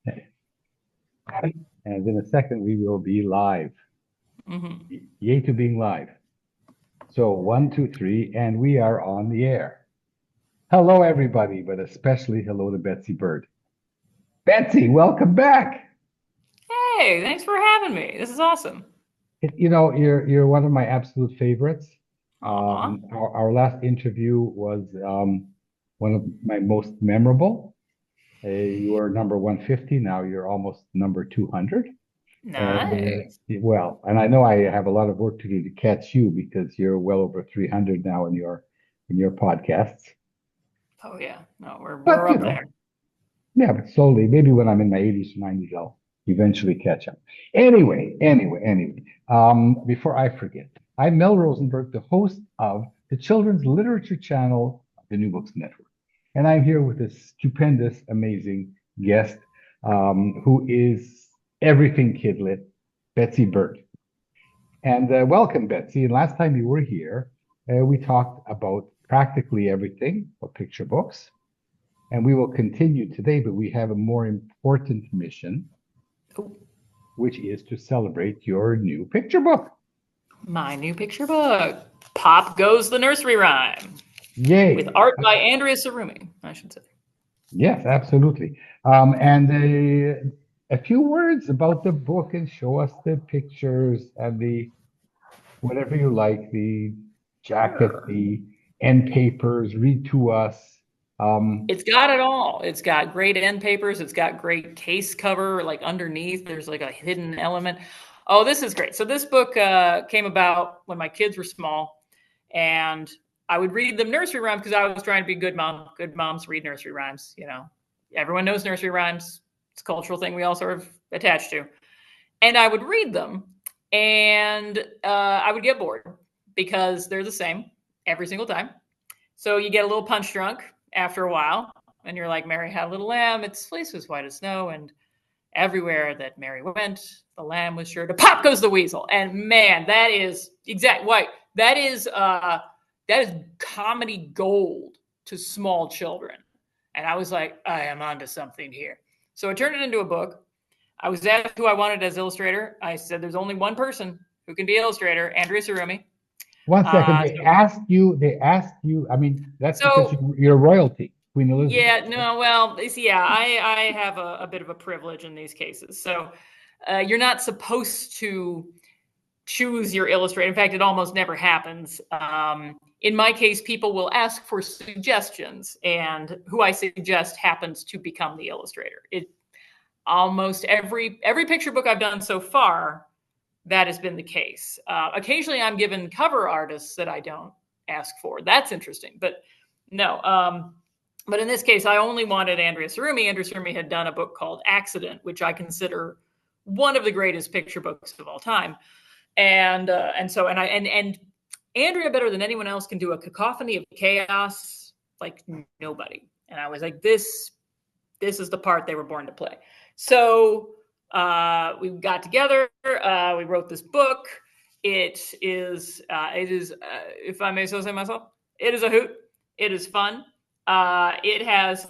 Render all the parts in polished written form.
And in a second, we will be live. Mm-hmm. Yay to being live. So 1, 2, 3, and we are on the air. Hello, everybody, but especially hello to Betsy Bird. Betsy, welcome back. Hey, thanks for having me. This is awesome. You're one of my absolute favorites. Aw, Our last interview was one of my most memorable. You were number 150. Now you're almost number 200. And nice. and I know I have a lot of work to do to catch you because you're well over 300 now in your podcasts. Oh yeah, no, we're But we're up there. yeah, but slowly, maybe when I'm in my 80s or 90s, I'll eventually catch up. Anyway, before I forget, I'm Mel Rosenberg, the host of the Children's Literature Channel of the New Books Network. And I'm here with a stupendous, amazing guest who is everything kidlit, Betsy Bird. And welcome, Betsy. And last time you were here, we talked about practically everything for picture books. And we will continue today, but we have a more important mission, Oh, which is to celebrate your new picture book. my new picture book, Pop Goes the Nursery Rhyme, with Yay. art by Andrea Tsurumi, I should say. Yes, absolutely. And a few words about the book and show us the pictures and the whatever you like, the jacket, Sure. the end papers, read to us. Um, It's got it all. It's got great end papers. It's got great case cover. Like underneath, there's like a hidden element. Oh, this is great. So this book came about when my kids were small, and I would read them nursery rhymes because I was trying to be a good mom. Good moms read nursery rhymes. Everyone knows nursery rhymes. It's a cultural thing we all sort of attach to. And I would read them, and I would get bored because they're the same every single time. So you get a little punch drunk after a while, and you're like, Mary had a little lamb, its fleece was white as snow, and everywhere that Mary went, the lamb was sure to pop goes the weasel. And man, that is exact white. That is comedy gold to small children. And I was like, I am onto something here. So I turned it into a book. I was asked who I wanted as illustrator. I said, there's only one person who can be illustrator, Andrea Tsurumi. one second, Uh, they asked you, I mean, that's because so you're royalty, Queen Elizabeth, Yeah, right? no, well, yeah, I have a bit of a privilege in these cases. So you're not supposed to choose your illustrator. In fact, it almost never happens. In my case, people will ask for suggestions, and who I suggest happens to become the illustrator. It almost every picture book I've done so far, that has been the case. Occasionally, I'm given cover artists that I don't ask for. That's interesting, but no. But in this case, I only wanted Andrea Tsurumi. Andrea Tsurumi had done a book called Accident, which I consider one of the greatest picture books of all time. And Andrea, better than anyone else, can do a cacophony of chaos like nobody. And I was like, this is the part they were born to play. So we got together. We wrote this book. It is, if I may so say myself, it is a hoot. It is fun. It has,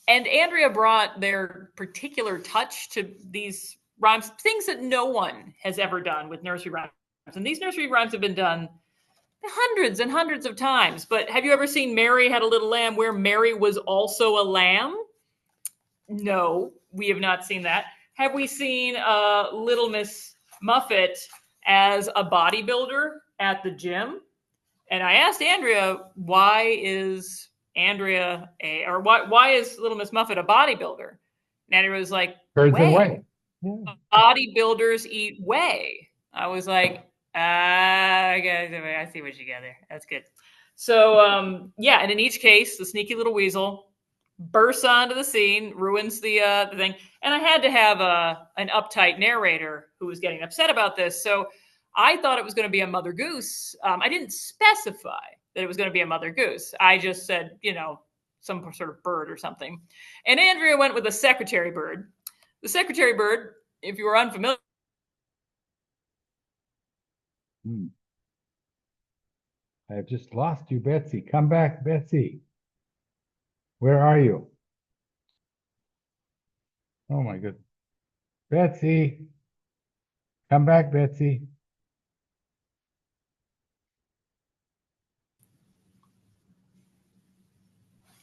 and Andrea brought their particular touch to these rhymes, things that no one has ever done with nursery rhymes. And these nursery rhymes have been done hundreds and hundreds of times. But have you ever seen Mary Had a Little Lamb where Mary was also a lamb? No, we have not seen that. Have we seen Little Miss Muffet as a bodybuilder at the gym? And I asked Andrea, why is why is Little Miss Muffet a bodybuilder? And Andrea was like, Birds and whey. Way. Yeah. Bodybuilders eat whey. I was like, I see what you got there. That's good. So yeah, and in each case, the sneaky little weasel bursts onto the scene, ruins the thing, and I had to have an uptight narrator who was getting upset about this. So I thought it was going to be a mother goose. I didn't specify that it was going to be a mother goose. I just said, some sort of bird or something. And Andrea went with a secretary bird. The secretary bird, if you were unfamiliar. Hmm. I've just lost you, Betsy. Come back, Betsy. Where are you? Oh my goodness. Betsy, come back, Betsy.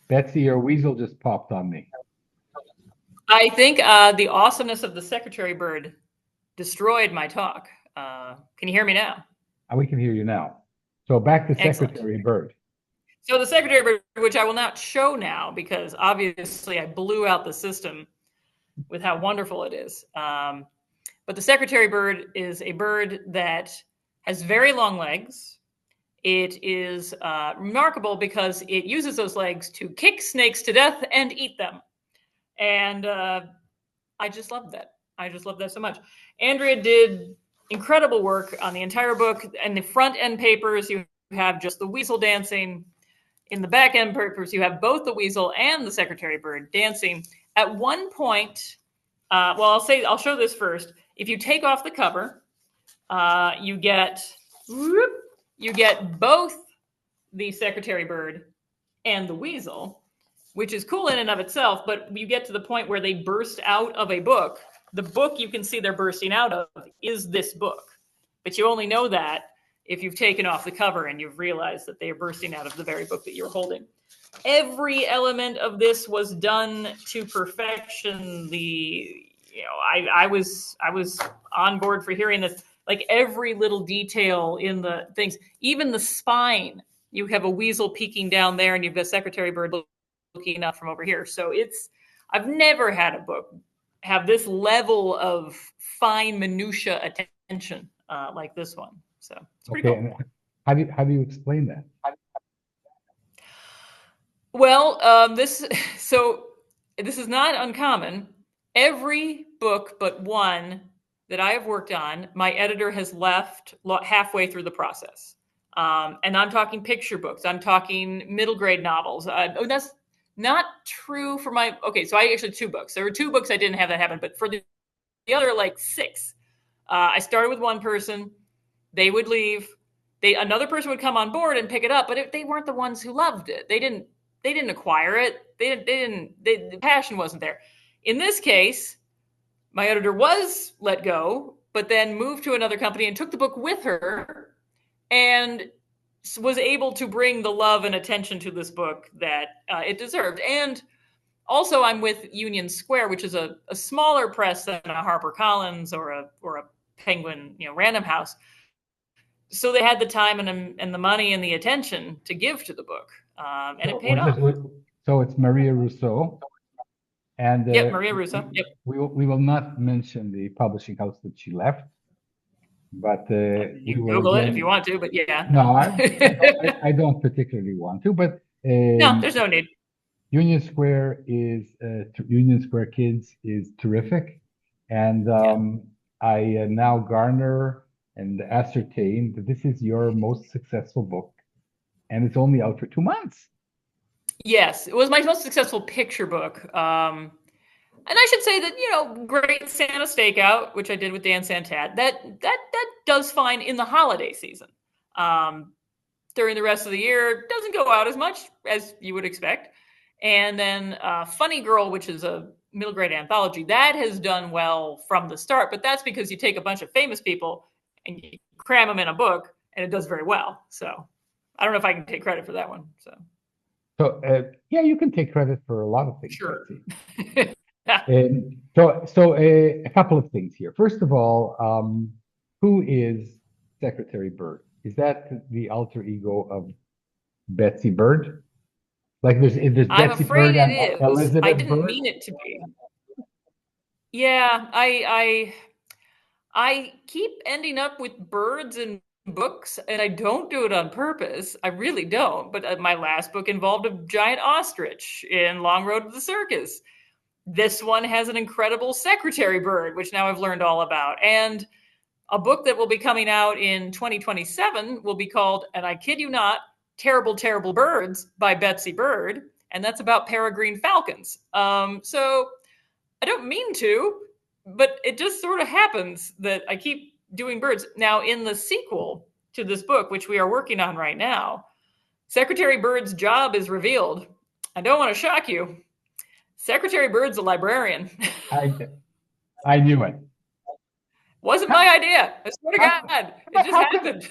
Betsy, your weasel just popped on me. I think the awesomeness of the secretary bird destroyed my talk. Can you hear me now? We can hear you now. So back to Excellent. Secretary Bird. So the secretary bird, which I will not show now because obviously I blew out the system with how wonderful it is. But the secretary bird is a bird that has very long legs. It is remarkable because it uses those legs to kick snakes to death and eat them. And I just love that. I just love that so much. Andrea did incredible work on the entire book. And the front end papers, you have just the weasel dancing. In the back end papers, you have both the weasel and the secretary bird dancing. At one point, I'll show this first. If you take off the cover, you get both the secretary bird and the weasel, which is cool in and of itself, but you get to the point where they burst out of a book. The book you can see they're bursting out of is this book, but you only know that if you've taken off the cover and you've realized that they are bursting out of the very book that you're holding. Every element of this was done to perfection. I was on board for hearing this. Like every little detail in the things, even the spine. You have a weasel peeking down there, and you've got secretary bird looking up from over here. So I've never had a book have this level of fine minutia attention like this one. So it's pretty cool. How do you explain that? Well, this is not uncommon. Every book but one that I have worked on, my editor has left halfway through the process. And I'm talking picture books. I'm talking middle grade novels. That's not true for so I actually 2 books. There were 2 books I didn't have that happen, but for the other 6, I started with one person. They would leave. Another person would come on board and pick it up, but they weren't the ones who loved it. They didn't acquire it. The passion wasn't there. In this case, my editor was let go, but then moved to another company and took the book with her and was able to bring the love and attention to this book that it deserved. And also I'm with Union Square, which is a smaller press than a HarperCollins or a Penguin, Random House. So they had the time and the money and the attention to give to the book. And it paid off. So it's Maria Rousseau. And yep, Maria Russo. Yep. We will not mention the publishing house that she left, but you can Google it if you want to. But yeah, no, I don't particularly want to. But no, there's no need. Union Square Kids is terrific, and I now garner and ascertain that this is your most successful book, and it's only out for 2 months. Yes, it was my most successful picture book. And I should say that, Great Santa Stakeout, which I did with Dan Santat, that does fine in the holiday season. During the rest of the year, it doesn't go out as much as you would expect. And then Funny Girl, which is a middle grade anthology, that has done well from the start. But that's because you take a bunch of famous people and you cram them in a book, and it does very well. So I don't know if I can take credit for that one. So yeah, you can take credit for a lot of things. Sure. So a couple of things here. First of all, who is Secretary Bird? Is that the alter ego of Betsy Bird? There's I'm Betsy afraid Bird it and is. Elizabeth I didn't Bird? mean it to be. Yeah, I keep ending up with birds in books, and I don't do it on purpose. I really don't. But my last book involved a giant ostrich in Long Road to the Circus. This one has an incredible secretary bird, which now I've learned all about. And a book that will be coming out in 2027 will be called, and I kid you not, Terrible, Terrible Birds by Betsy Bird. And that's about peregrine falcons. So I don't mean to, but it just sort of happens that I keep doing birds. Now, in the sequel to this book, which we are working on right now, Secretary Bird's job is revealed. I don't want to shock you. Secretary Bird's a librarian. I I knew it. Wasn't How, my idea. I swear to how, God, it just how could it, happened.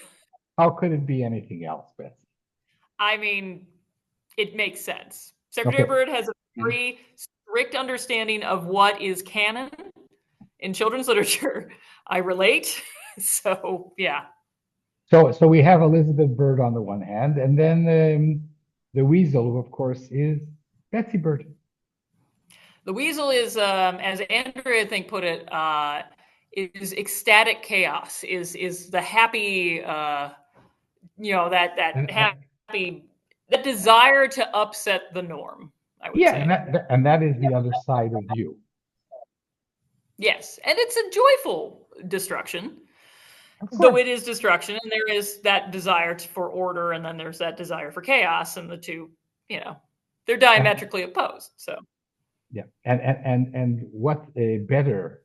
how could it be anything else, Betsy? I mean, it makes sense. Secretary Okay. Bird has a very strict understanding of what is canon in children's literature. I relate. So, yeah. So we have Elizabeth Bird on the one hand, and then the weasel, of course, is Betsy Bird. The weasel is, as Andrea, I think, put it, is ecstatic chaos, is the happy, that And, happy, that desire to upset the norm, I would yeah, say. and that is the other side of you. Yes, and it's a joyful destruction, Of though course. it is destruction, and there is that desire for order, and then there's that desire for chaos, and the two, they're And diametrically opposed. So, yeah, and what a better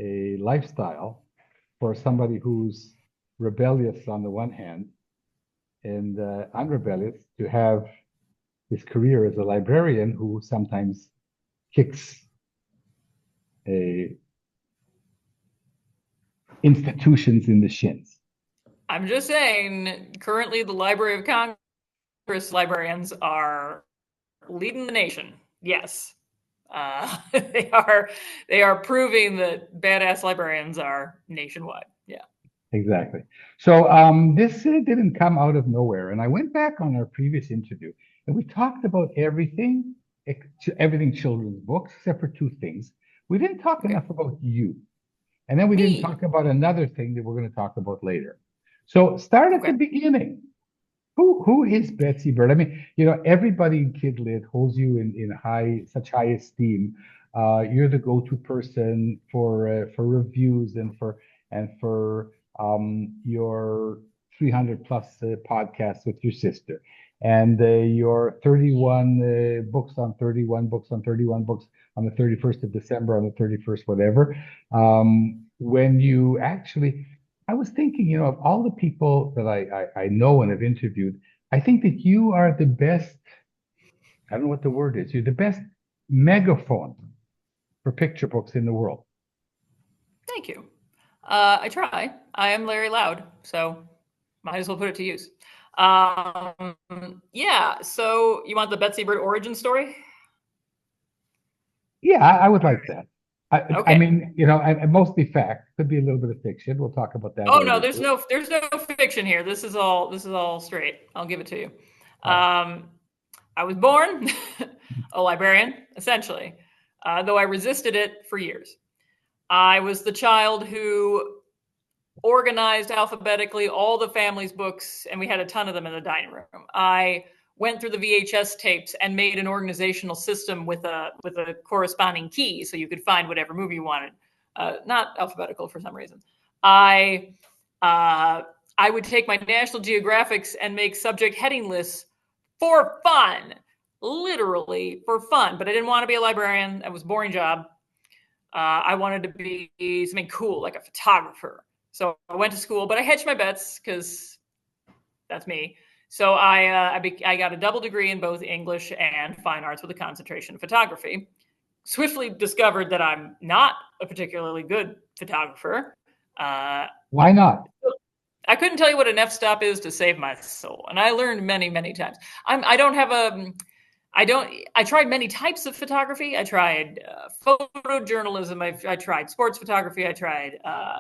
a lifestyle for somebody who's rebellious on the one hand and unrebellious to have his career as a librarian who sometimes kicks institutions in the shins. I'm just saying, currently the Library of Congress librarians are leading the nation. Yes, they are proving that badass librarians are nationwide. Yeah. Exactly. So this didn't come out of nowhere, and I went back on our previous interview, and we talked about everything children's books, except for two things. We didn't talk Okay. enough about you, and then we didn't Me. talk about another thing that we're going to talk about later. So start at Okay. the beginning. Who is Betsy Bird? I mean, everybody in Kid Lit holds you in such high esteem. You're the go-to person for reviews and for your 300 plus podcasts with your sister, and your 31 books on 31 books on 31 books on the 31st of December, on the 31st, whatever. When you actually I was thinking, of all the people that I know and have interviewed, I think that you are the best. I don't know what the word is. You're the best megaphone for picture books in the world. Thank you. I try. I am Larry Loud, so might as well put it to use. Yeah. So you want the Betsy Bird origin story? Yeah, I would like that. I Okay. mean, mostly fact. Could be a little bit of fiction. We'll talk about that Oh no, later there's too. no fiction here. This is all straight. I'll give it to you. Uh, Um, I was born a librarian, essentially, though I resisted it for years. I was the child who organized alphabetically all the family's books, and we had a ton of them in the dining room. I went through the VHS tapes and made an organizational system with a corresponding key, so you could find whatever movie you wanted. Not alphabetical for some reason. I uh, I would take my National Geographics and make subject heading lists for fun, literally for fun. But I didn't want to be a librarian. That was a boring job. I wanted to be something cool, like a photographer. So I went to school, but I hedged my bets because that's me. So I got a double degree in both English and fine arts with a concentration in photography. Swiftly discovered that I'm not a particularly good photographer. Uh, why not? I couldn't tell you what an f-stop is to save my soul, and I learned many, many times. I don't have a I don't. I tried many types of photography. I tried photojournalism. I tried sports photography. I tried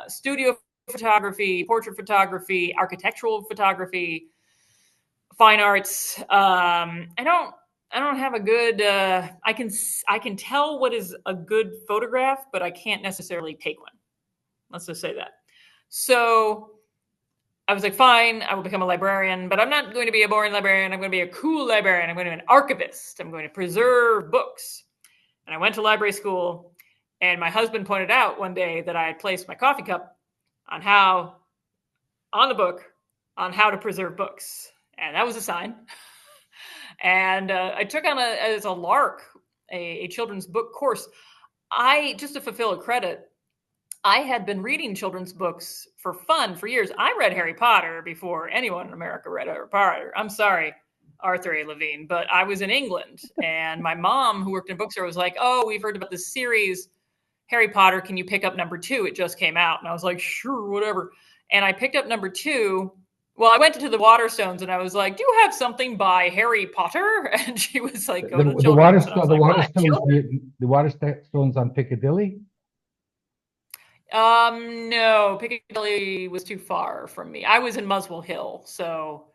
studio photography, portrait photography, architectural photography, fine arts. I don't have a good. I can tell what is a good photograph, but I can't necessarily take one. Let's just say that. So I was like, fine, I will become a librarian, but I'm not going to be a boring librarian. I'm going to be a cool librarian. I'm going to be an archivist. I'm going to preserve books. And I went to library school, and my husband pointed out one day that I had placed my coffee cup on the book, on how to preserve books. And that was a sign. And I took on as a lark, a children's book course. Just to fulfill a credit, I had been reading children's books for fun for years. I read Harry Potter before anyone in America read Harry Potter. I'm sorry. Arthur A. Levine, but I was in England, and my mom, who worked in a bookstore, was like, "Oh, we've heard about this series, Harry Potter. Can you pick up number 2? It just came out." And I was like, "Sure, whatever." And I picked up number 2. Well, I went to the Waterstones and I was like, "Do you have something by Harry Potter?" And she was like, "Go to the Children's." And I was like, the Waterstones on Piccadilly. No, Piccadilly was too far from me. I was in Muswell Hill, so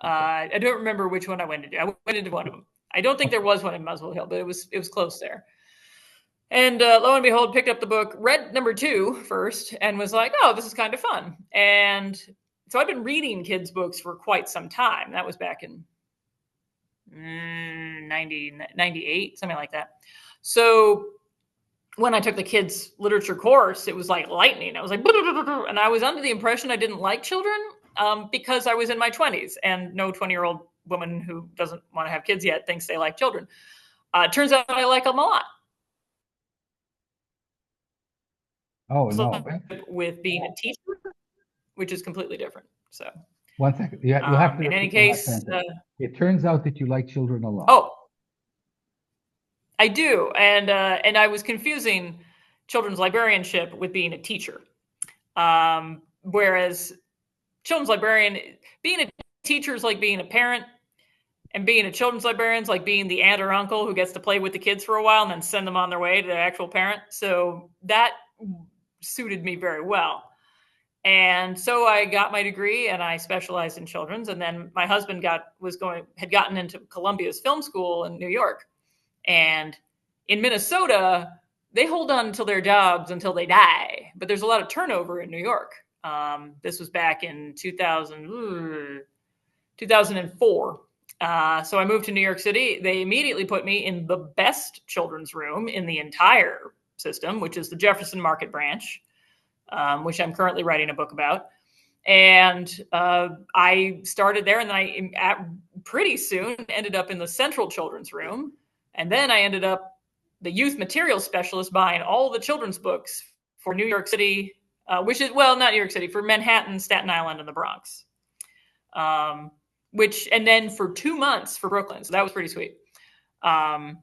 I don't remember which one I went into. I went into one of them. I don't think there was one in Muswell Hill, but it was close there. And lo and behold, picked up the book, read number 2 first, and was like, "Oh, this is kind of fun." And so I've been reading kids' books for quite some time. That was back in 98, something like that. So when I took the kids' literature course, it was like lightning. I was like, and I was under the impression I didn't like children because I was in my 20s, and no 20-year-old woman who doesn't want to have kids yet thinks they like children. Turns out I like them a lot. Oh, no. With being a teacher, which is completely different. So 1 second. You have to. In any case, it turns out that you like children a lot. Oh, I do, and I was confusing children's librarianship with being a teacher, whereas children's librarian, being a teacher is like being a parent, and being a children's librarian is like being the aunt or uncle who gets to play with the kids for a while and then send them on their way to their actual parent. So that suited me very well. And so I got my degree and I specialized in children's. And then my husband had gotten into Columbia's film school in New York. And in Minnesota, they hold on to their jobs until they die. But there's a lot of turnover in New York. This was back in 2004. So I moved to New York City. They immediately put me in the best children's room in the entire system, which is the Jefferson Market branch, which I'm currently writing a book about. And I started there, and then I pretty soon ended up in the Central Children's Room. And then I ended up the youth material specialist buying all the children's books for New York City, which is, well, not New York City, for Manhattan, Staten Island, and the Bronx. And then for 2 months for Brooklyn. So that was pretty sweet. I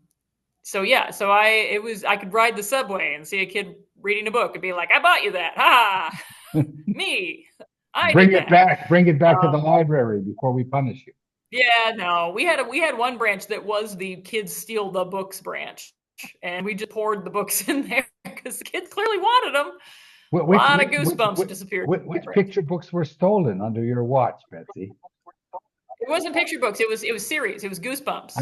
could ride the subway and see a kid reading a book and be like, "I bought you that. Ha! Me. Bring it back to the library before we punish you." Yeah, no, we had one branch that was the kids steal the books branch, and we just poured the books in there because the kids clearly wanted them. A lot of Goosebumps disappeared. Which picture books were stolen under your watch, Betsy? It wasn't picture books. It was series. It was Goosebumps.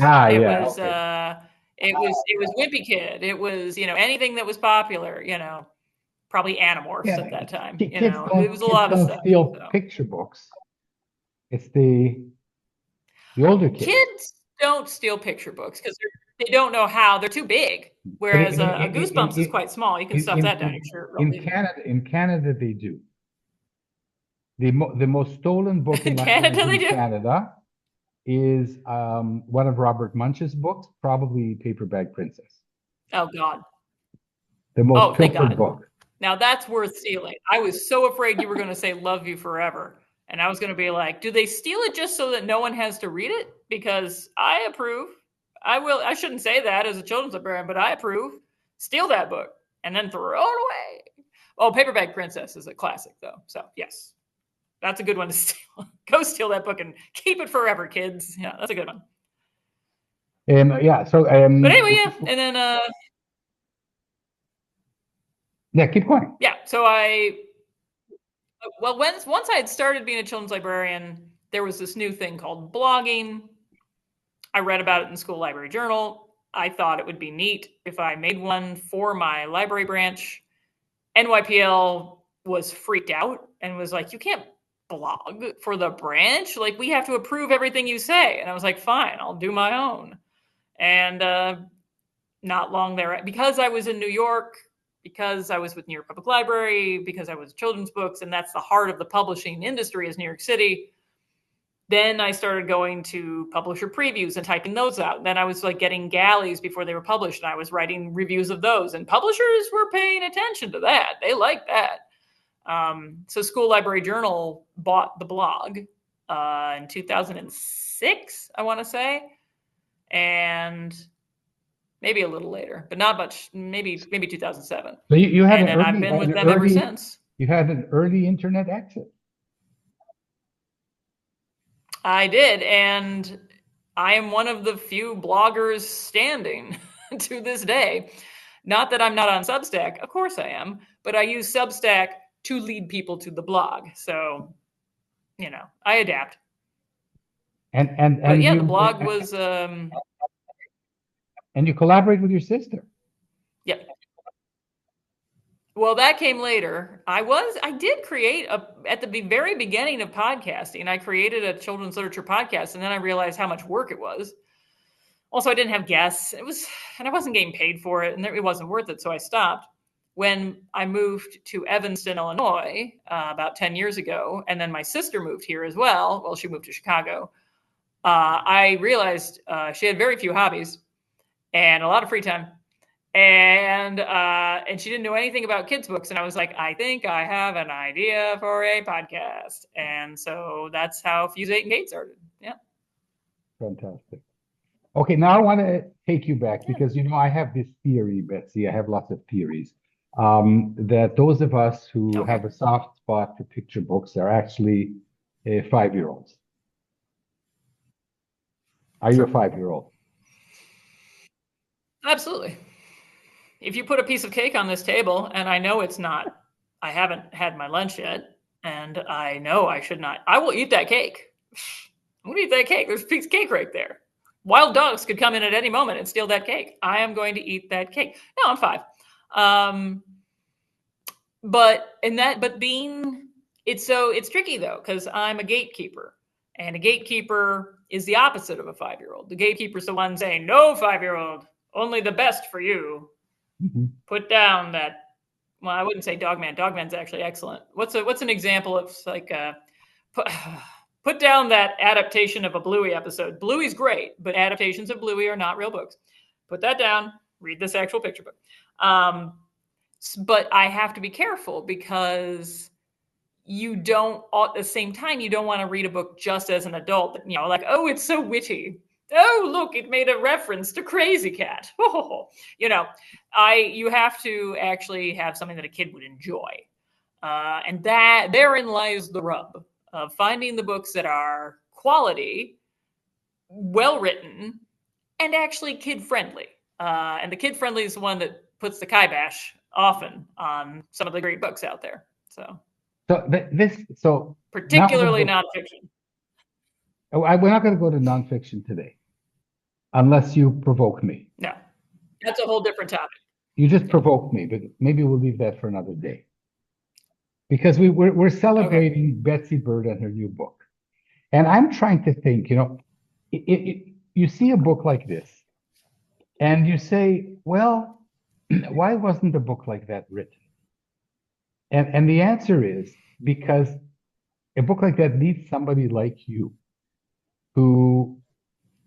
It was Wimpy Kid. It was, anything that was popular, probably Animorphs at that time. It was a lot of stuff. Steal picture books. It's the older kids. Kids don't steal picture books because they don't know how. They're too big. Whereas a Goosebumps is quite small. You can stuff that down your shirt. In Canada, they do. The most stolen book in Canada is one of Robert Munch's books, probably Paper Bag Princess. Oh, God. The most pilfered book. Now, that's worth stealing. I was so afraid you were going to say Love You Forever. And I was going to be like, do they steal it just so that no one has to read it? Because I approve. I shouldn't say that as a children's librarian, but I approve. Steal that book and then throw it away. Oh, Paper Bag Princess is a classic, though. So, yes. That's a good one to steal. Go steal that book and keep it forever, kids. Yeah, that's a good one. But anyway, and then keep going. Yeah, so once I had started being a children's librarian, there was this new thing called blogging. I read about it in the school library journal. I thought it would be neat if I made one for my library branch. NYPL was freaked out and was like, "You can't blog for the branch. Like, we have to approve everything you say." And I was like, "Fine, I'll do my own." And not long there, because I was in New York, because I was with New York Public Library, because I was children's books, and that's the heart of the publishing industry is New York City. Then I started going to publisher previews and typing those out. Then I was like getting galleys before they were published, and I was writing reviews of those. And publishers were paying attention to that. They liked that. So School Library Journal bought the blog in 2006, I want to say, and maybe a little later, but not much. Maybe 2007. So you had and then I've been with them ever since. You had an early internet access. I did, and I am one of the few bloggers standing to this day. Not that I'm not on Substack, of course I am, but I use Substack to lead people to the blog. So, I adapt. But yeah, the blog was. And you collaborate with your sister. Yeah. Well, that came later. I did create at the very beginning of podcasting, I created a children's literature podcast, and then I realized how much work it was. Also, I didn't have guests. And I wasn't getting paid for it, and it wasn't worth it. So I stopped. When I moved to Evanston, Illinois, about 10 years ago, and then my sister moved here as well. Well, she moved to Chicago. I realized she had very few hobbies and a lot of free time. And she didn't know anything about kids' books. And I was like, I think I have an idea for a podcast. And so that's how Fuse 8 and Gate started. Yeah. Fantastic. Okay, now I want to take you back because, I have this theory, Betsy. I have lots of theories. That those of us who have a soft spot for picture books are actually 5-year-olds. Are you a 5-year-old? Absolutely. If you put a piece of cake on this table, and I know it's not, I haven't had my lunch yet, and I know I should not, I will eat that cake. I'm going to eat that cake. There's a piece of cake right there. Wild dogs could come in at any moment and steal that cake. I am going to eat that cake. No, I'm 5. It's tricky though, because I'm a gatekeeper, and a gatekeeper is the opposite of a 5-year-old. The gatekeeper is the one saying, no, 5-year-old, only the best for you. Mm-hmm. Put down that. Well, I wouldn't say Dogman. Dogman's actually excellent. What's an example of like put down that adaptation of a Bluey episode. Bluey's great, but adaptations of Bluey are not real books. Put that down. Read this actual picture book. But I have to be careful because at the same time, you don't want to read a book just as an adult. Like, oh, it's so witty. Oh, look, it made a reference to Crazy Cat. You have to actually have something that a kid would enjoy. And therein lies the rub of finding the books that are quality, well-written, and actually kid-friendly. And the kid-friendly is the one that puts the kibosh often on some of the great books out there. So particularly nonfiction. We're not going to go to nonfiction today, unless you provoke me. No, that's a whole different topic. You just provoked me, but maybe we'll leave that for another day. Because we're celebrating Betsy Bird and her new book. And I'm trying to think, you see a book like this, and you say, well, why wasn't a book like that written? And the answer is because a book like that needs somebody like you, who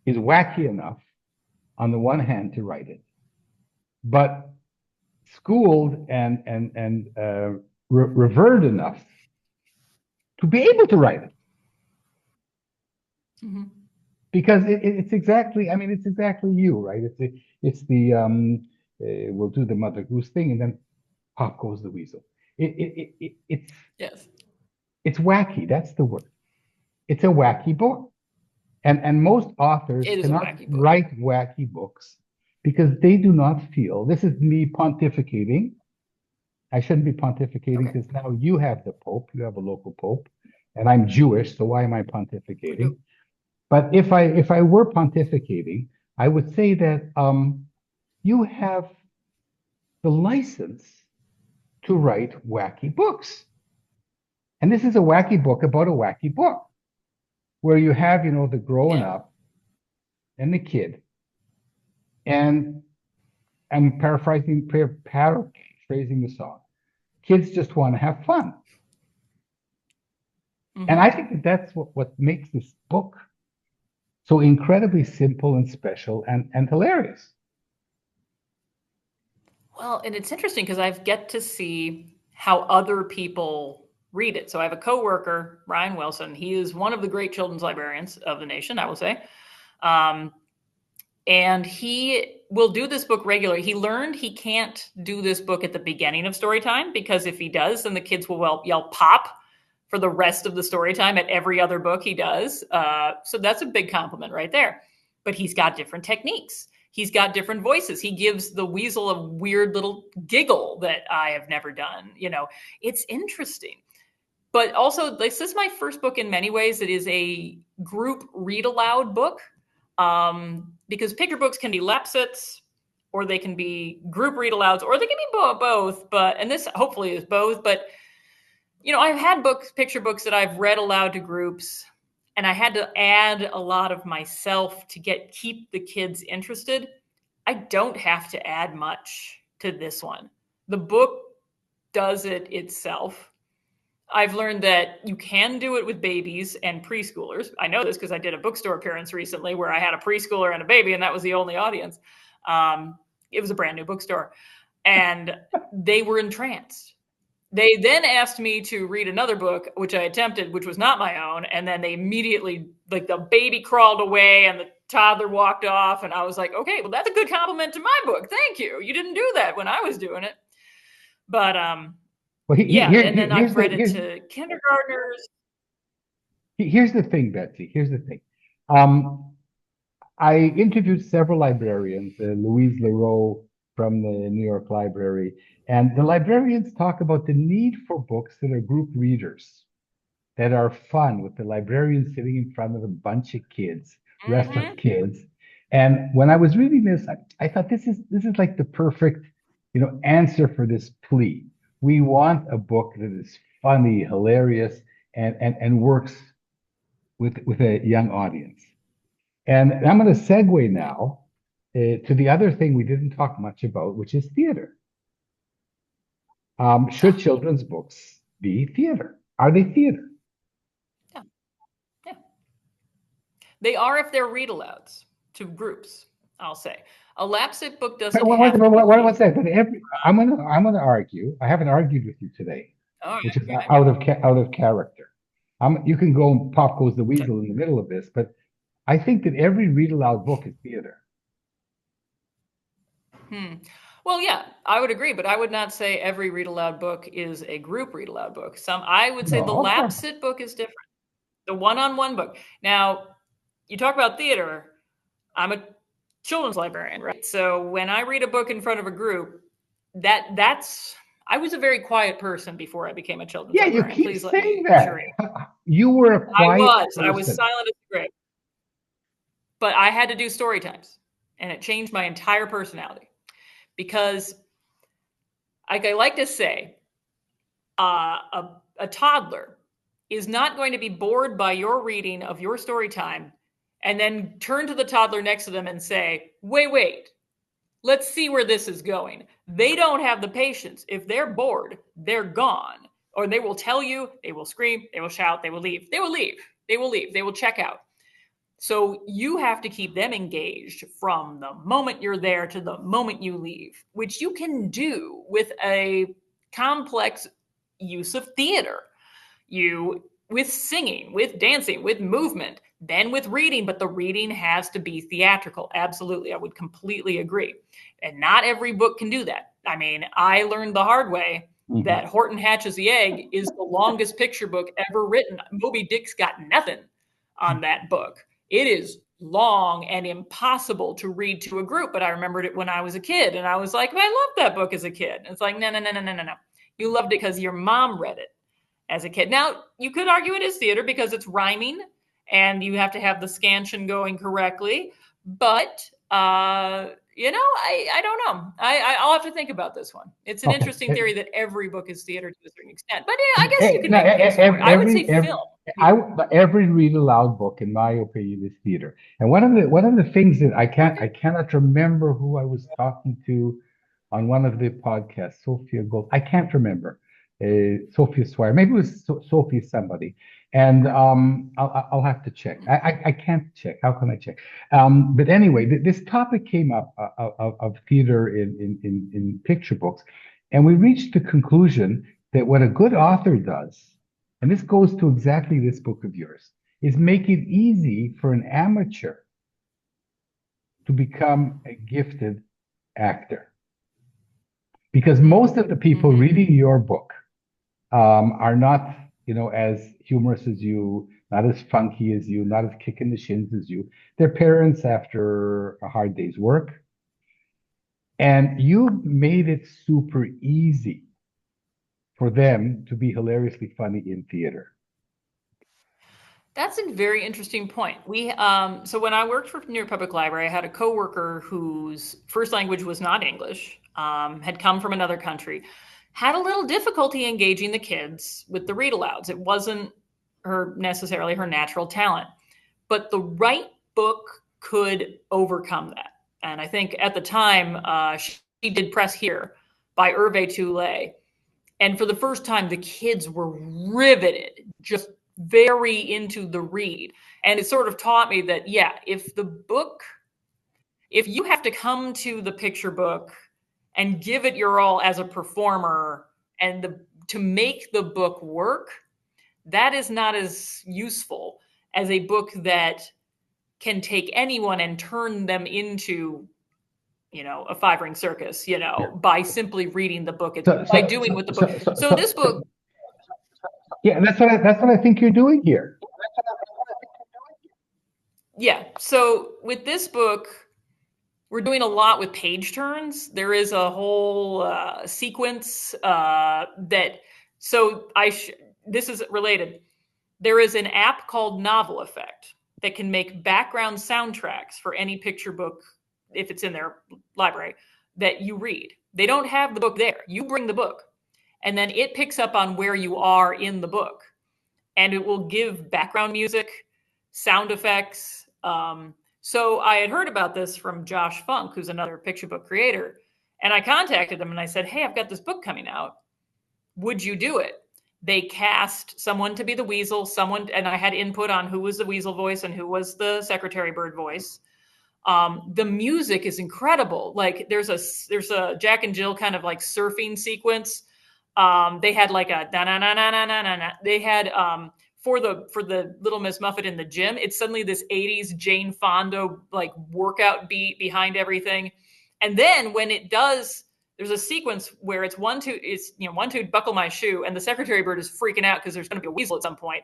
is wacky enough, on the one hand, to write it, but schooled and revered enough to be able to write it. Mm-hmm. Because it's exactly you, right? It's the we'll do the Mother Goose thing, and then pop goes the weasel. It's wacky. That's the word. It's a wacky book. And most authors cannot write wacky books because they do not feel, this is me pontificating. I shouldn't be pontificating because now you have the Pope, you have a local Pope, and I'm Jewish, so why am I pontificating? But if I were pontificating, I would say that you have the license to write wacky books. And this is a wacky book about a wacky book, where you have, the growing up and the kid. And I'm paraphrasing the song. Kids just want to have fun. Mm-hmm. And I think that's what makes this book so incredibly simple and special and hilarious. Well, and it's interesting because I've get to see how other people read it. So I have a coworker, Ryan Wilson. He is one of the great children's librarians of the nation, I will say. And he will do this book regularly. He learned he can't do this book at the beginning of story time, because if he does, then the kids will yell pop for the rest of the story time at every other book he does. So that's a big compliment right there. But he's got different techniques. He's got different voices. He gives the weasel a weird little giggle that I have never done. You know, it's interesting. But also, this is my first book in many ways. It is a group read aloud book. Because picture books can be lapsets, or they can be group read alouds, or they can be both. But, and this hopefully is both, but you know, I've had picture books that I've read aloud to groups, and I had to add a lot of myself to keep the kids interested. I don't have to add much to this one. The book does it itself. I've learned that you can do it with babies and preschoolers. I know this because I did a bookstore appearance recently where I had a preschooler and a baby, and that was the only audience. It was a brand new bookstore, and they were entranced. They then asked me to read another book, which I attempted, which was not my own. And then they immediately, like, the baby crawled away and the toddler walked off. And I was like, okay, well, that's a good compliment to my book. Thank you. You didn't do that when I was doing it. But, Well, and then I've read it to kindergartners. Here's the thing, Betsy. Here's the thing. I interviewed several librarians, Louise Leroux from the New York Library, and the librarians talk about the need for books that are group readers, that are fun, with the librarian sitting in front of a bunch of kids, restless kids. And when I was reading this, I thought this is like the perfect, answer for this plea. We want a book that is funny, hilarious, and works with a young audience. And I'm going to segue now to the other thing we didn't talk much about, which is theater. Should children's books be theater? Are they theater? Yeah. They are if they're read alouds to groups, I'll say. A lapset book doesn't have to be what's that? But I'm gonna argue. I haven't argued with you today, which is out of character. You can go and pop goes the weasel in the middle of this, but I think that every read aloud book is theater. Well, yeah, I would agree, but I would not say every read aloud book is a group read aloud book. I would say the lapset book is different. The one-on-one book. Now, you talk about theater. I'm a children's librarian, right? So when I read a book in front of a group, I was a very quiet person before I became a children's librarian. You keep saying that. You were a quiet person. I was silent as a grave. But I had to do story times, and it changed my entire personality. Because, like I like to say, a toddler is not going to be bored by your reading of your story time and then turn to the toddler next to them and say, wait, let's see where this is going. They don't have the patience. If they're bored, they're gone. Or they will tell you, they will scream, they will shout, they will leave. They will leave. They will leave. They will check out. So you have to keep them engaged from the moment you're there to the moment you leave, which you can do with a complex use of theater. With singing, with dancing, with movement, then with reading, but the reading has to be theatrical. Absolutely. I would completely agree. And not every book can do that. I mean, I learned the hard way that Horton Hatches the Egg is the longest picture book ever written. Moby Dick's got nothing on that book. It is long and impossible to read to a group, but I remembered it when I was a kid, and I was like, I loved that book as a kid. And it's like, no. You loved it because your mom read it as a kid. Now, you could argue it is theater because it's rhyming, and you have to have the scansion going correctly. But, I don't know. I'll have to think about this one. It's an interesting theory that every book is theater to a certain extent. But yeah, I guess you could make a case for it. I would say film. Every read aloud book, in my opinion, is theater. And one of the things that I cannot remember who I was talking to on one of the podcasts, Sophia Gold. I can't remember. Sophia Swire. Maybe it was Sophie somebody. And I'll have to check. I can't check. How can I check? But anyway, this topic came up of theater in picture books, and we reached the conclusion that what a good author does and this goes to exactly this book of yours, is make it easy for an amateur to become a gifted actor. Because most of the people reading your book are not, as humorous as you, not as funky as you, not as kick in the shins as you. They're parents after a hard day's work. And you made it super easy for them to be hilariously funny in theater. That's a very interesting point. So when I worked for New York Public Library, I had a coworker whose first language was not English, had come from another country, had a little difficulty engaging the kids with the read alouds. It wasn't necessarily her natural talent, but the right book could overcome that. And I think at the time, she did Press Here by Hervé Toulet. And for the first time, the kids were riveted, just very into the read. And it sort of taught me that, yeah, if you have to come to the picture book and give it your all as a performer and to make the book work, that is not as useful as a book that can take anyone and turn them into, a five-ring circus, by simply reading the book. It's by doing with the book. So this book. Yeah, that's what I think you're doing here. Yeah. So with this book, we're doing a lot with page turns. There is a whole sequence this is related. There is an app called Novel Effect that can make background soundtracks for any picture book, if it's in their library, that you read. They don't have the book there. You bring the book, and then it picks up on where you are in the book, and it will give background music, sound effects. So I had heard about this from Josh Funk, who's another picture book creator, and I contacted them and I said, hey, I've got this book coming out. Would you do it? They cast someone to be the weasel, and I had input on who was the weasel voice and who was the Secretary Bird voice. The music is incredible. Like there's a Jack and Jill kind of like surfing sequence. They had like a da-na-na-na-na-na-na. They had for the Little Miss Muffet in the gym, it's suddenly this 80s Jane Fonda like workout beat behind everything. And then when it does, there's a sequence where it's one, two, buckle my shoe, and the Secretary Bird is freaking out because there's going to be a weasel at some point.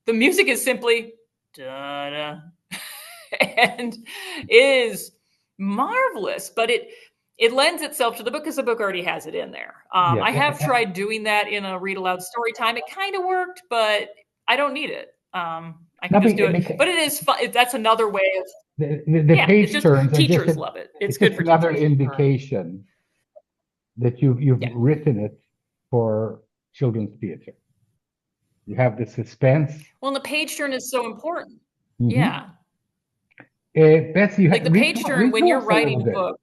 The music is simply da-da. And is marvelous, but it lends itself to the book because the book already has it in there. I have tried doing that in a read aloud story time. It kind of worked, but I don't need it. I can just do it. But it is fun. That's another way of the page turns. Teachers love it. It's good for another teachers. indication that you've written it for children's theater. You have the suspense. Well, and the page turn is so important. Mm-hmm. Yeah. Betsy, like the page turn when you're writing a book.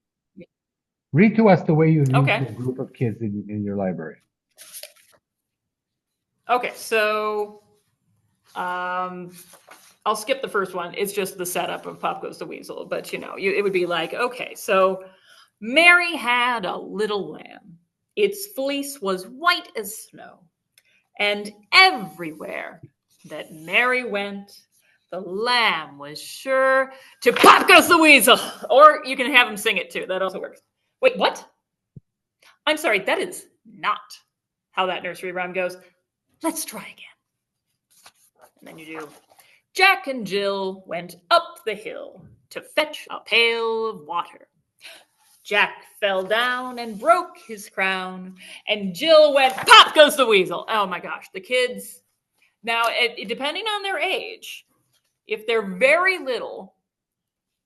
Read to us the way you read to a group of kids in your library. Okay, so I'll skip the first one. It's just the setup of Pop Goes the Weasel. But, it would be like, okay, so Mary had a little lamb. Its fleece was white as snow. And everywhere that Mary went, the lamb was sure to Pop Goes the Weasel. Or you can have him sing it too. That also works. Wait, what? I'm sorry, that is not how that nursery rhyme goes. Let's try again. And then you do, Jack and Jill went up the hill to fetch a pail of water. Jack fell down and broke his crown, and Jill went, Pop Goes the Weasel. Oh my gosh, the kids. Now, depending on their age, if they're very little,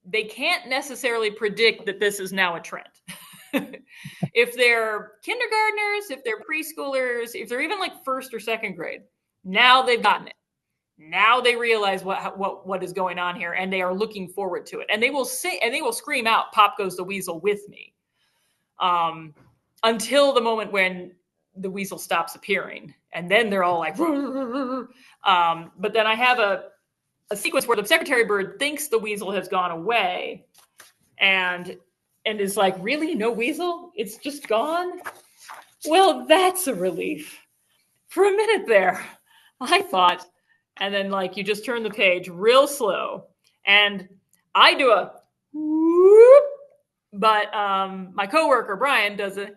they can't necessarily predict that this is now a trend. If they're kindergartners, if they're preschoolers, if they're even like first or second grade, now they've gotten it. Now they realize what is going on here, and they are looking forward to it. And they will sing and they will scream out, Pop Goes the Weasel with me. Until the moment when the weasel stops appearing. And then they're all like, but then I have a sequence where the Secretary Bird thinks the weasel has gone away and is like, really? No weasel? It's just gone? Well, that's a relief. For a minute there, I thought, and then like you just turn the page real slow, and I do a whoop, but my coworker Brian does a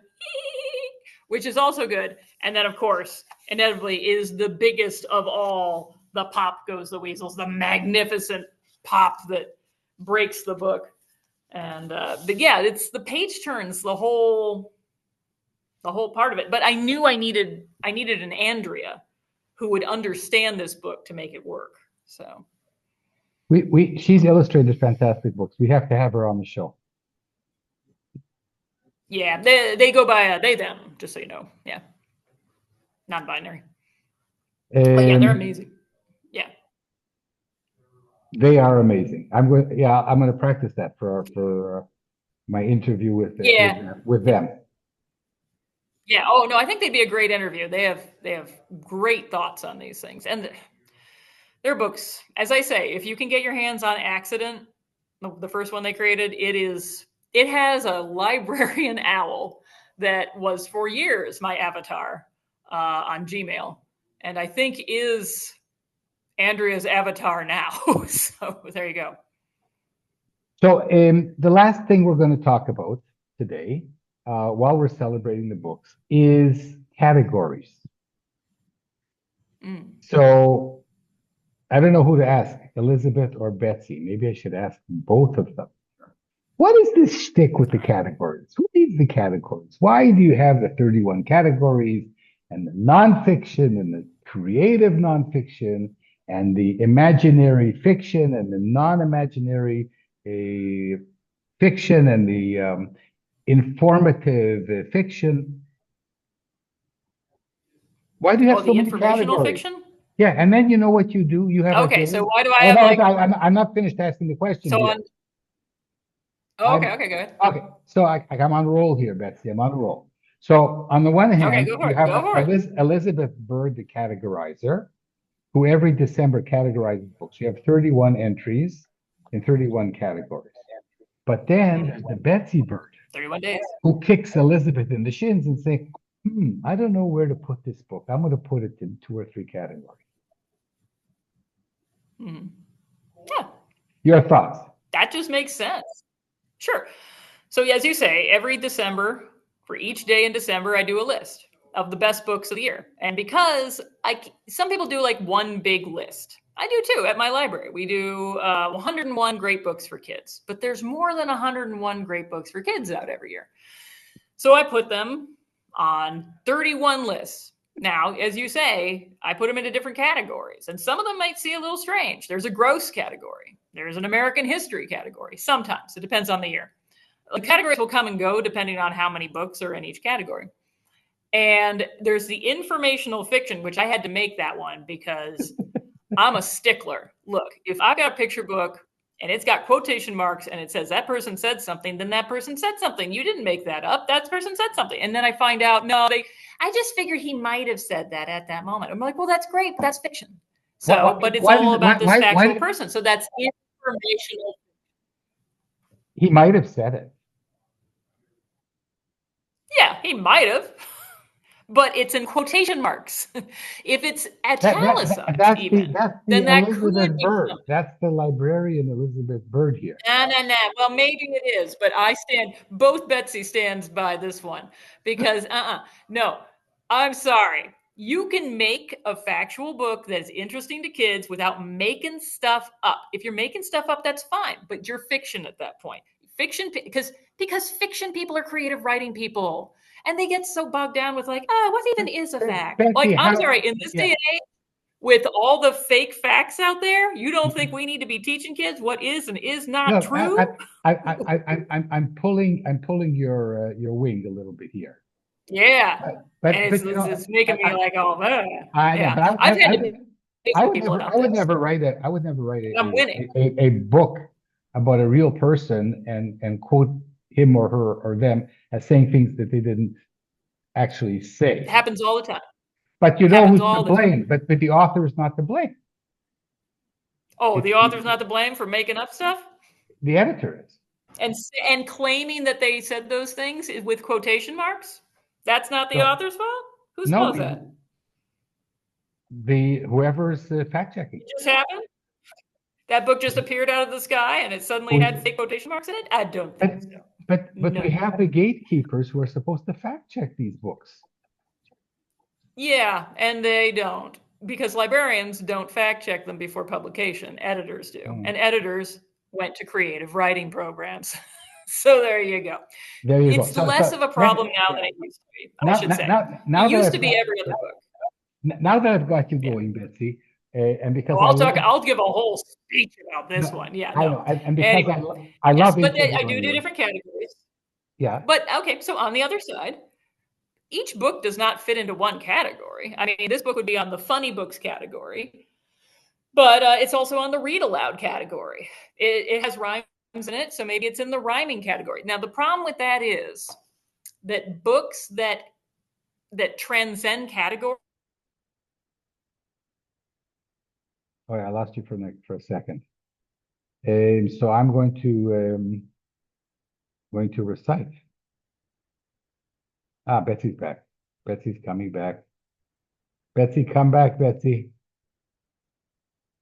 which is also good. And then of course, inevitably is the biggest of all the Pop Goes the Weasels, the magnificent pop that breaks the book. And but yeah, it's the page turns, the whole part of it. But I knew I needed an Andrea who would understand this book to make it work. So She's illustrated fantastic books. We have to have her on the show. yeah, they go by they them, just so you know. Yeah, non-binary. But yeah, they're amazing. Yeah, they are amazing. I'm going to practice that for my interview with them. Yeah. Oh no, I think they'd be a great interview. They have great thoughts on these things, and their books. As I say, if you can get your hands on Accident, the first one they created, it has a librarian owl that was for years my avatar on Gmail, and I think is Andrea's avatar now. So there you go. So the last thing we're going to talk about today, while we're celebrating the books, is categories. So I don't know who to ask, Elizabeth or Betsy. Maybe I should ask both of them. What is this shtick with the categories? Who needs the categories? Why do you have the 31 categories and the nonfiction and the creative nonfiction and the imaginary fiction and the non-imaginary fiction and the informative fiction? Why do you have so many categories? Fiction? Yeah, and then you know what you do? You have okay. So why do I have like? I'm not finished asking the question. So yet. Okay, go ahead. Okay, so I'm on a roll here, Betsy. I'm on a roll. So on the one hand, you have Elizabeth Bird, the categorizer, who every December categorizes books. You have 31 entries in 31 categories. But then there's the Betsy Bird, 31 days, who kicks Elizabeth in the shins and say, I don't know where to put this book. I'm going to put it in 2 or 3 categories. Yeah. Your thoughts? That just makes sense. Sure. So as you say, every December, for each day in December, I do a list of the best books of the year. And because some people do like one big list. I do too at my library. We do 101 great books for kids, but there's more than 101 great books for kids out every year. So I put them on 31 lists. Now, as you say, I put them into different categories, and some of them might seem a little strange. There's a gross category. There's an American history category. Sometimes it depends on the year. The categories will come and go depending on how many books are in each category. And there's the informational fiction, which I had to make that one because I'm a stickler. Look, if I've got a picture book and it's got quotation marks and it says that person said something, then that person said something. You didn't make that up. That person said something. And then I find out, I just figured he might have said that at that moment. I'm like, well, that's great, but that's fiction. So, but it's all about this factual person. So that's informational. He might have said it. Yeah, he might have. But it's in quotation marks. If it's italicized, then that Elizabeth Bird. That's the librarian Elizabeth Bird here. No. Well, maybe it is, but both Betsy stands by this one because no, I'm sorry. You can make a factual book that's interesting to kids without making stuff up. If you're making stuff up, that's fine, but you're fiction at that point. Fiction, because fiction people are creative writing people. And they get so bogged down with like, what even is a fact? Betsy, I'm sorry, in this day and age, with all the fake facts out there, you don't think we need to be teaching kids what is and is not true? I'm pulling your wing a little bit here. Yeah, but it's making me like, oh man. I would never write a book about a real person and quote him or her or them as saying things that they didn't actually say. It happens all the time. But you know who's to blame. But the author is not to blame. Oh, the author's not to blame for making up stuff? The editor is. And claiming that they said those things with quotation marks? That's not the author's fault? Whose fault is that? whoever's fact checking. It just happened? That book just appeared out of the sky and it suddenly had fake quotation marks in it? I don't think so. But No. we have the gatekeepers who are supposed to fact check these books. Yeah, and they don't, because librarians don't fact check them before publication. Editors do. And editors went to creative writing programs. So there you go. There you go. It's less of a problem now than it used to be, I should say. Now It used to be every other book. Now that I've got you going, Betsy, and because I'll give a whole speech about this one. Yeah, I no. know, and because Anyway, I love but I interviewing do you. different categories. Yeah. But okay, so on the other side, each book does not fit into one category. I mean, this book would be on the funny books category, but it's also on the read aloud category. It has rhymes in it, so maybe it's in the rhyming category. Now, the problem with that is that books that transcend category. Oh, I lost you for a second. So I'm going to recite. Betsy's back. Betsy's coming back. Betsy, come back, Betsy.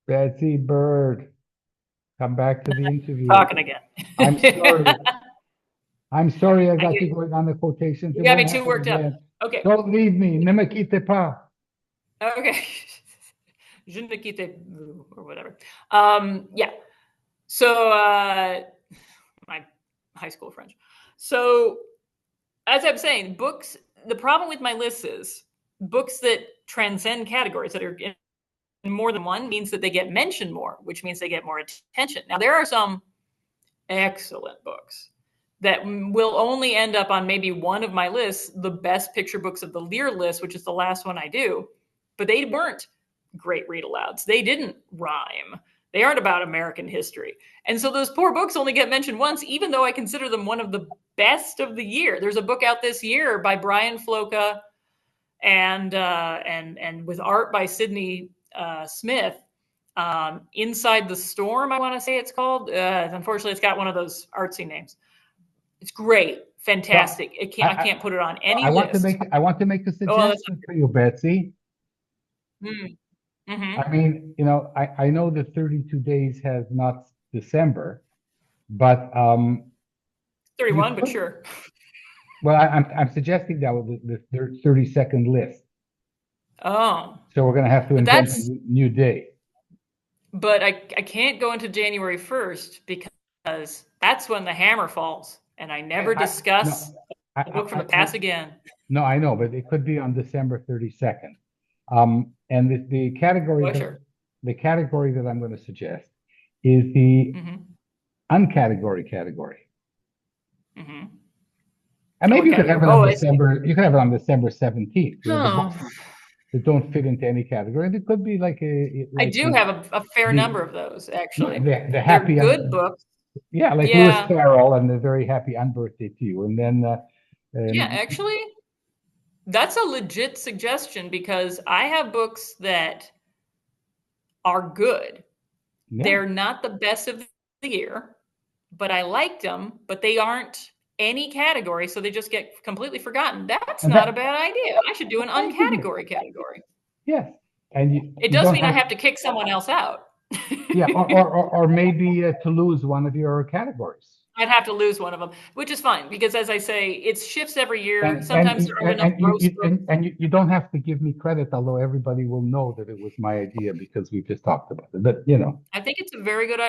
Betsy Bird, come back to the interview. Talking again. I'm sorry. I'm sorry I got you going on the quotations. You got me too worked up. Okay. Don't leave me. Ne me quitte pas. Okay. Je ne quitte or whatever. Yeah. So my high school French. So as I'm saying, books, the problem with my list is books that transcend categories, that are in more than one, means that they get mentioned more, which means they get more attention. Now, there are some excellent books that will only end up on maybe one of my lists, the best picture books of the Lear list, which is the last one I do, but they weren't great read alouds. They didn't rhyme. They aren't about American history. And so those poor books only get mentioned once, even though I consider them one of the best of the year. There's a book out this year by Brian Floca and with art by Sidney Smith, Inside the Storm, I want to say it's called. Unfortunately, it's got one of those artsy names. It's great, fantastic. I can't put it on any list. I want to make a suggestion for you, Betsy. Mm-hmm. I mean, I know that 32 days has not December, but 31, but sure. Well, I'm suggesting that with the 30-second list. Oh. So we're going to have to invent a new day. But I can't go into January 1st because that's when the hammer falls, and I never discuss the book from the past again. No, I know, but it could be on December 32nd. And the category the category that I'm going to suggest is the uncategory category. Mm-hmm. And maybe you could have it on December. You could have it on December 17th. That don't fit into any category. And it could be like I do have a fair number of those, actually. The happy good books. Yeah, like Lewis Carroll and the very happy unbirthday to you. And then yeah, actually, that's a legit suggestion because I have books that are good. Yeah. They're not the best of the year, but I liked them, but they aren't any category, so they just get completely forgotten. That's not a bad idea. I should do an uncategory category. Yes. And it does mean I have to kick someone else out. Yeah, or maybe to lose one of your categories. I'd have to lose one of them, which is fine because, as I say, it shifts every year. Sometimes there aren't enough gross books. And you don't have to give me credit, although everybody will know that it was my idea because we just talked about it. But I think it's a very good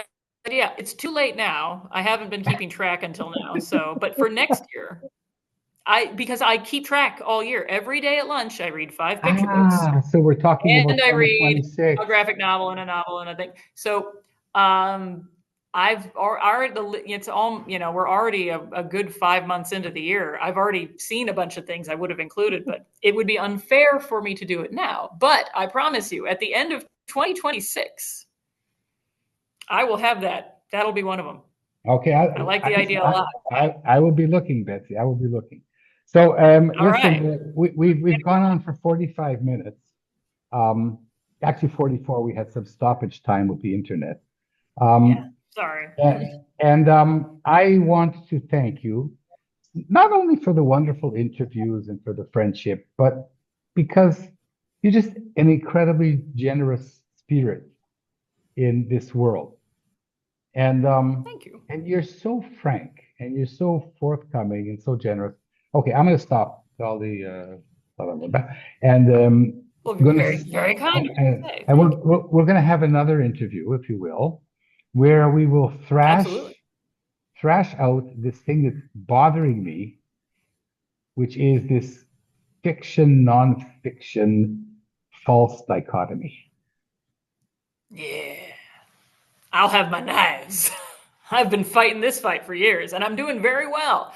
idea. It's too late now. I haven't been keeping track until now. So, but for next year, because I keep track all year. Every day at lunch, I read 5 picture books. So we're talking about I read a graphic novel and a novel and a thing. So, I've already, it's all, we're already a good 5 months into the year. I've already seen a bunch of things I would have included, but it would be unfair for me to do it now. But I promise you, at the end of 2026, I will have that. That'll be one of them. Okay. I like the idea a lot. I will be looking, Betsy. I will be looking. So, listen, we've gone on for 45 minutes. Actually 44. We had some stoppage time with the internet. Sorry. And I want to thank you, not only for the wonderful interviews and for the friendship, but because You're just an incredibly generous spirit in this world. Thank you. And you're so frank and you're so forthcoming and so generous. Okay, I'm gonna stop all the blah, blah, blah, and Well, gonna very, very kind of you to say. and we're gonna have another interview, if you will, where we will Absolutely. thrash out this thing that's bothering me, which is this fiction, nonfiction, false dichotomy. Yeah. I'll have my knives. I've been fighting this fight for years, and I'm doing very well.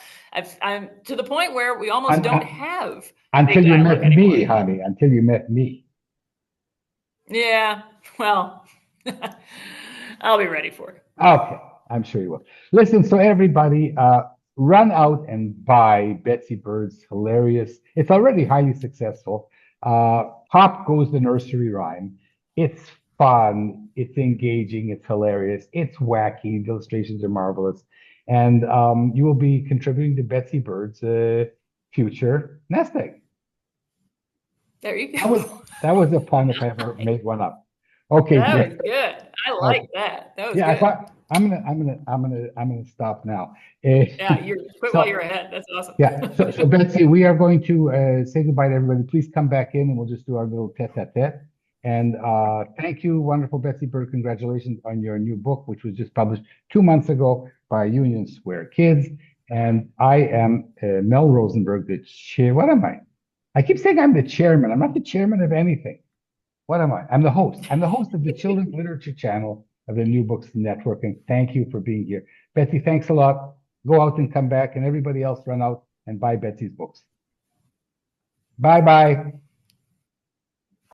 I'm to the point where we almost don't have Until big you dialogue met me, anymore. honey. Until you met me. Yeah, well, I'll be ready for it. Okay, I'm sure you will. Listen, so everybody, run out and buy Betsy Bird's hilarious. It's already highly successful. Pop Goes the Nursery Rhyme. It's fun. It's engaging. It's hilarious. It's wacky. The illustrations are marvelous, and you will be contributing to Betsy Bird's future nest egg. There you That was go. that was a pun if I ever made one up. Okay, That dear. was good. I like that. That was Yeah, I good. thought I'm gonna stop now. Yeah, you're quit while you're So ahead. That's awesome. yeah, so Betsy, we are going to say goodbye to everybody. Please come back in, and we'll just do our little tete-a-tete. And thank you, wonderful Betsy Bird. Congratulations on your new book, which was just published 2 months ago by Union Square Kids. And I am Mel Rosenberg, the chair. What am I? I keep saying I'm the chairman. I'm not the chairman of anything. What am I? I'm the host. I'm the host of the Children's Literature Channel of the New Books Network. And thank you for being here. Betsy, thanks a lot. Go out and come back, and everybody else run out and buy Betsy's books. Bye bye.